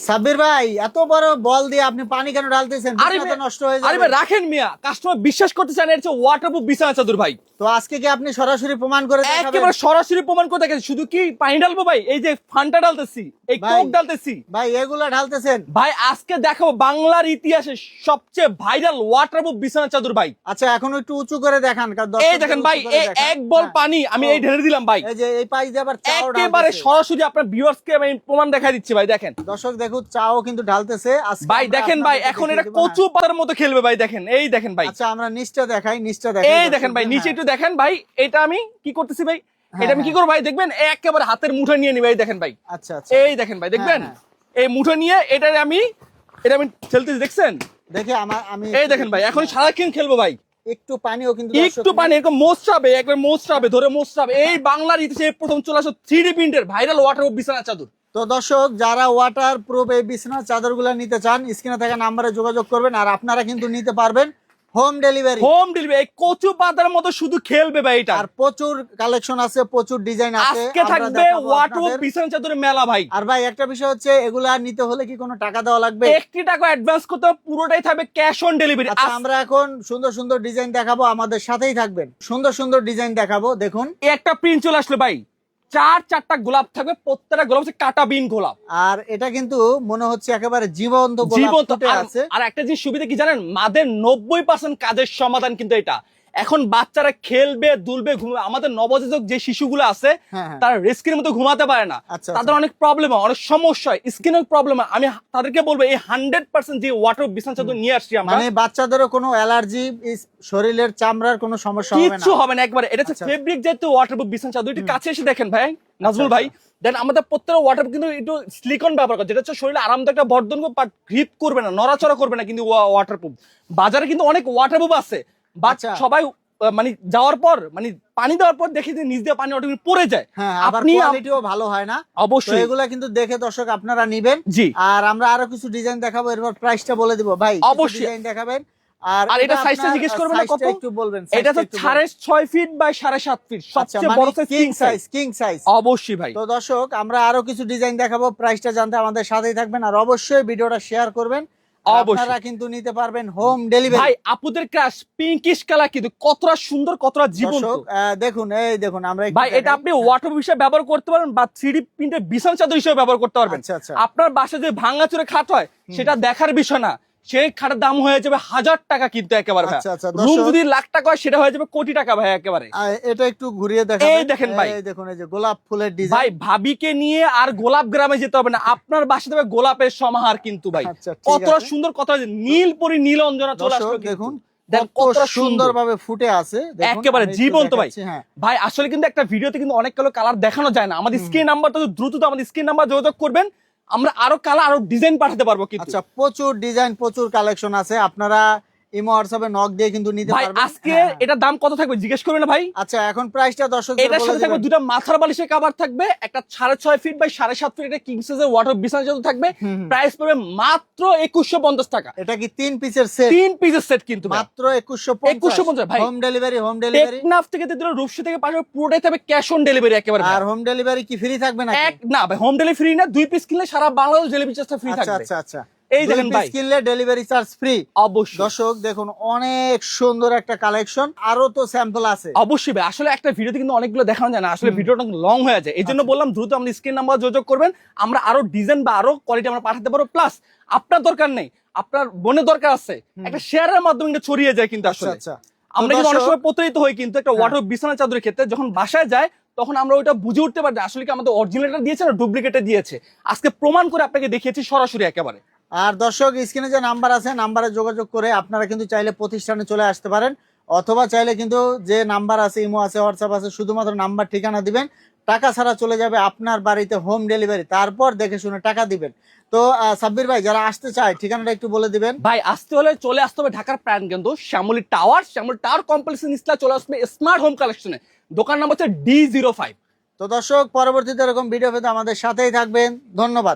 সাব্বির ভাই, এত বড় বল দিয়ে আপনি পানি কেন ঢালতেছেন? আরে বিছানা তো নষ্ট হয়ে আরে যাবে। ভাই রাখেন মিয়া, কাস্টমার বিশ্বাস করতে চান এর হচ্ছে ওয়াটারপ্রুফ বিছানা চাদর ভাই। তো আজকে কি আপনি সরাসরি প্রমাণ করে দেখাবেন? একেবারে সরাসরি প্রমাণ করে দেখেন। শুধু কি পানি ঢালবো ভাই, এই যে ফান্টা ঢালতেছি, এই ভাই, কোক ঢালতেছি ভাই এগুলা ঢালতেছেন? ভাই। আজকে দেখাবো বাংলার ইতিহাসে সবচেয়ে ভাইরাল ওয়াটারপ্রুফ বিছানা চাদর ভাই। আচ্ছা, এখন একটু উঁচু করে দেখান, কারণ এই দর্শকদের দেখেন উঁচু ভাই, করে এই দেখান। এক বল হ্যাঁ। পানি আমি এই ঢেলে দিলাম ভাই। এই যে এই পাশ দিয়ে আবার চাও একেবারে ঢালতেছে। সরাসরি আপনার ভিউয়ার্স কে আমি প্রমাণ দেখাই দিচ্ছি ভাই। দেখেন দর্শক দেখুন, চাও কিন্তু ঢালতেছে আজকে। ভাই, আমরা দেখেন ভাই, আপনাদেরকে এখন দেখিয়ে এটা দেব, কচু হ্যাঁ। পাতার মতো খেলবে ভাই। দেখেন, এই দেখেন ভাই। আচ্ছা, আমরা নিচটা দেখাই, নিচটা দেখাই। এই দেখেন ভাই, দর্শকদের, নিচে হ্যাঁ। একটু দেখেন ভাই। এটা আমি কি করতেছি ভাই, হ্যাঁ, এটা আমি কি করবো ভাই দেখবেন, একেবারে হাতের মুঠো নিয়ে নিই ভাই। দেখেন ভাই, আচ্ছা আচ্ছা, এই দেখেন ভাই, দেখবেন হ্যাঁ, এই মুঠো নিয়ে এটা আমি ঠেলতেছি, দেখছেন? দেখে আমি এই দেখেন ভাই, এখন সারাক্ষণ খেলবো ভাই। একটু পানিও কিন্তু একটু পানি এরকম মোস্টাবে, একবার মোস্টাবে ধরে মোস্টাবে। এই বাংলার ইতিহাসে প্রথম চলে আসো 3D প্রিন্টের ভাইরাল ওয়াটার বিছানা চাদর। তো দর্শক, যারা ওয়াটার প্রুফ এই বিছানার চাদরগুলো নিতে চান, স্ক্রিনে থাকা নাম্বারে যোগাযোগ করবেন। আর আপনারা কিন্তু নিতে পারবেন হোম ডেলিভারি। Home delivery. এই কচু পাতার মতো শুধু খেলবে ভাই এটা। আর প্রচুর কালেকশন আছে, প্রচুর ডিজাইন আছে। আজকে আমরা থাকবে দেখাবো ওয়াটার আপনাদের। বিছানা চাদরের মেলা ভাই। আর ভাই, একটা বিষয় হচ্ছে, এগুলা নিতে হলে কি কোনো টাকা দেওয়া লাগবে? 1 টাকা অ্যাডভান্স করতে হবে, পুরোটাই থাকবে ক্যাশ অন ডেলিভারি। আচ্ছা, আমরা এখন সুন্দর সুন্দর ডিজাইন দেখাবো, আমাদের সাথেই থাকবেন। সুন্দর সুন্দর ডিজাইন দেখাবো, দেখুন। একটা প্রিন্ট চলে আসলো ভাই, চারটা গোলাপ থাকবে, প্রত্যেকটা গোলাপ হচ্ছে কাটা বিন গোলাপ। আর এটা কিন্তু মনে হচ্ছে একেবারে জীবন্ত গোলাপ জীবন্ত। ফুটে আছে। আর একটা জিনিস সুবিধা কি জানেন, মাদের 90% কাজের সমাধান কিন্তু এটা। এখন বাচ্চারা খেলবে, দুলবে, ঘুমবে। আমাদের নবজাতক যে শিশুগুলো আছে, হ্যাঁ, হ্যাঁ। তারা রেস্কির মতো ঘুমাতে পারে না। আচ্ছা, তাদের অনেক প্রবলেম হয়, অনেক সমস্যা হয়, স্কিনের প্রবলেম হয়। আমি তাদেরকে বলবো এই 100% যে ওয়াটার বিছানা চাদর নিয়ে আসছি আমরা, মানে বাচ্চাদেরও কোনো অ্যালার্জি, শরীরের চামড়ার কোনো সমস্যা হবে না? কিচ্ছু হবে না একবারে। এটা হচ্ছে আচ্ছা। ফেব্রিক যেহেতু ওয়াটারপ্রুফ বিছানা চাদর। একটু কাছে এসে দেখেন ভাই, নাজমুল ভাই। দেন আমাদের প্রত্যেকটা ওয়াটার কিন্তু একটু সিলিকন ব্যবহার করে, যেটা হচ্ছে শরীরে আরামদায়ক একটা বর্ধন করবে, বাট গ্রিপ করবে না, নড়াচড়া করবে না। কিন্তু ওয়াটারপ্রুফ বাজারে কিন্তু অনেক ওয়াটারপ্রুফ আছে, বাট আচ্ছা। সবাই মানে যাওয়ার পর, মানে পানি দেওয়ার পর দেখি যে নিচ দিয়ে পানি অটোমেটিক পড়ে যায়। হ্যাঁ, আবার আপনি কোয়ালিটিও ভালো হয় না। তো অবশ্যই এগুলা কিন্তু দেখে দর্শক আপনারা নিবেন। জি। আর আমরা আরো কিছু ডিজাইন দেখাবো, এরপর প্রাইসটা বলে দিব ভাই। অবশ্যই। ডিজাইন দেখাবেন। আর এটা সাইজটা আপনার জিজ্ঞেস করবেন না কত? সাইজটা একটু বলবেন। এটা তো 6.5 ফিট বাই 7.5 ফিট, সবচেয়ে বড় size king size, king size. অবশ্যই ভাই। তো দর্শক, আমরা আরো কিছু ডিজাইন দেখাবো, প্রাইসটা জানতে আমাদের সাথেই থাকবেন। আর অবশ্যই ভিডিওটা শেয়ার করবেন। অবশ্যই। আপনারা কিন্তু নিতে পারবেন হোম ডেলিভারি। ভাই আপুদের ক্রাশ পিঙ্কিশ কালার, কিন্তু কতটা সুন্দর, কতটা জীবন্ত। দর্শক দেখুন, এই দেখুন, আমরা একটু ভাই এটা দেখাই। আপনি ওয়াটার হিসেবে ব্যবহার করতে পারবেন, বা 3D প্রিন্টের বিছানা চাদর হিসেবে ব্যবহার করতে পারবেন। আচ্ছা, আচ্ছা। আপনার বাসায় যে ভাঙাচুরে খাট হয়, সেটা দেখার বিষয় না। সেই খাটের দাম হয়ে যাবে 1000 টাকা, কিন্তু একেবারে ভাই। আচ্ছা, আচ্ছা, রুম দর্শক। যদি লাখ টাকা হয়, সেটা হয়ে যাবে কোটি টাকা ভাই একেবারে। এটা একটু ঘুরিয়ে দেখাবেন। এই দেখেন ভাই। এই দেখুন, এই যে গোলাপ ফুলের ভাই ডিজাইন। ভাবিকে নিয়ে আর গোলাপ গ্রামে যেতে হবে না, আপনার বাসাতে হবে গোলাপের সমাহার কিন্তু ভাই। আচ্ছা, ঠিক কতটা আছে। সুন্দর, কত নীল পরি নীল অঞ্জনা চলে দর্শক আসলো দেখুন, দেখুন কত কতটা সুন্দর সুন্দরভাবে ফুটে আছে। দেখুন, একেবারে আমি একটু জীবন্ত ভাই। দেখাচ্ছি, হ্যাঁ। ভাই আসলে কিন্তু একটা ভিডিওতে কিন্তু অনেক কালার দেখানো যায় না। আমাদের স্ক্রিন নাম্বারটা দ্রুত আমাদের স্ক্রিন নাম্বার যোগাযোগ করবেন, আমরা আরো কালার, আরো ডিজাইন পাঠাতে পারবো কিন্তু। আচ্ছা, প্রচুর ডিজাইন, প্রচুর কালেকশন আছে। আপনারা ইমো হোয়াটসঅ্যাপে নক দিয়ে কিন্তু নিতে ভাই পারবেন। আজকে হ্যাঁ। এটার দাম কত থাকবে জিজ্ঞেস করবেন না ভাই। আচ্ছা, এখন প্রাইসটা দর্শক এটার সাথে থাকবে দুটো মাথার বালিশের কভার থাকবে, একটা 6.5 ফিট বাই 7.5 ফিট, এটা কিং সাইজের ওয়াটার বিছানা চাদর থাকবে। প্রাইস পড়বে মাত্র 2150 টাকা। এটা কি 3 পিসের সেট? 3 পিসের সেট কিন্তু ভাই। মাত্র 2150 ভাই। Home delivery, home delivery. Teknaf থেকে তেতুলিয়া রূপসী থেকে পাঠাবে, পুরোটাই থাকবে ক্যাশ অন ডেলিভারি একেবারে ভাই। আর হোম ডেলিভারি কি ফ্রি থাকবে না? না ভাই, হোম ডেলিভারি ফ্রি না। 2 পিস কিনলে সারা বাংলাদেশ ডেলিভারি চার্জটা ফ্রি আচ্ছা, থাকবে। আচ্ছা, আচ্ছা। এই দেখেন ভাই, কিনলে ডেলিভারি চার্জ ফ্রি। অবশ্যই। দর্শক দেখুন, অনেক সুন্দর একটা কালেকশন। আরো তো স্যাম্পল আছে। অবশ্যই ভাই, আসলে একটা ভিডিওতে কিন্তু অনেকগুলো দেখানো যায় না, আসলে ভিডিওটা লং হয়ে যায়। এই জন্য বললাম দ্রুত আমাদের স্ক্রিন নাম্বার যোগাযোগ করবেন, আমরা আরো ডিজাইন বা আরো কোয়ালিটি আমরা পাঠাতে পারবো। প্লাস আপনার দরকার নেই, আপনার বোনের দরকার আছে, একটা শেয়ারের মাধ্যমে কিন্তু ছড়িয়ে যায় কিন্তু। আসলে আচ্ছা, আমরা কিন্তু অনেক সময় প্রতারিত হই কিন্তু একটা ওয়াটার বিছানা চাদরের ক্ষেত্রে। যখন বাসায় যায়, তখন আমরা ওইটা বুঝে উঠতে পারি আসলে কি আমাদের অরিজিনালটা দিয়েছে না ডুপ্লিকেটটা দিয়েছে। আজকে প্রমাণ করে আপনাকে দেখিয়েছি সরাসরি একেবারে। আর দর্শক, স্ক্রিনে যে নাম্বার আছে, নাম্বারে যোগাযোগ করে আপনারা কিন্তু চাইলে প্রতিষ্ঠানে চলে আসতে পারেন, অথবা চাইলে কিন্তু যে নাম্বার আছে, ইমো আছে, হোয়াটসঅ্যাপ আছে, শুধুমাত্র নাম্বার ঠিকানা দিবেন, টাকা ছাড়া চলে যাবে আপনার বাড়িতে হোম ডেলিভারি। তারপর দেখে শুনে টাকা দিবেন। তো সাব্বির ভাই, যারা আসতে চায় ঠিকানাটা একটু বলে দিবেন। ভাই আসতে হলে চলে আসতে হবে ঢাকার প্রাণকেন্দ্র শ্যামলী টাওয়ার কমপ্লেক্স নিচলা চলে আসবে স্মার্ট হোম কালেকশনে। দোকান নাম হচ্ছে D05। তো দর্শক, পরবর্তীতে এরকম ভিডিও পেতে আমাদের সাথেই থাকবেন। ধন্যবাদ।